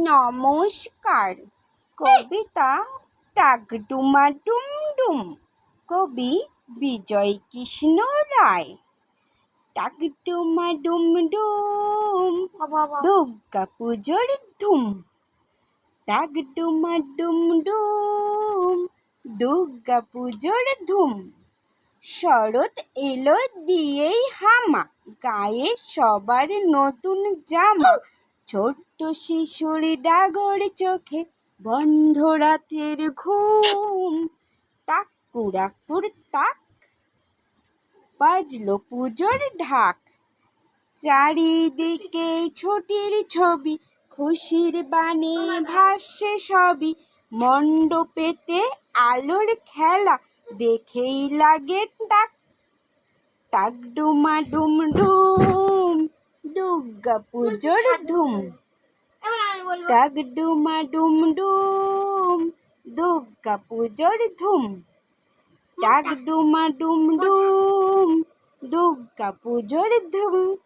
নমস্কার। কবিতা টাকডুমা ডুমডুম, কবি বিজয় কৃষ্ণ রায়। টাকডুমা ডুমডুম, দুর্গা পুজোর ধুম। টাকডুমা ডুমডুম, দুর্গা পুজোর ধুম। শরৎ এলো দিয়েই হামা, গায়ে সবার নতুন জামা। ছোট্ট শিশুর ডাগর চোখে বন্ধ রাতের ঘুম। তাক কুড়াকুর তাক, বাজলো পুজোর ঢাক। চারিদিকে ছুটির ছবি, খুশির বাণী ভাসছে সবই। মণ্ডপেতে আলোর খেলা, দেখেই লাগে তাক। টাকডুমা ডুমডুম, দুর্গা পুজোর ধুম। টাকডুমা ডুমডুম, দুর্গা পুজোর ধুম। টাকডুমা ডুমডুম, দুর্গা পুজোর ধুম।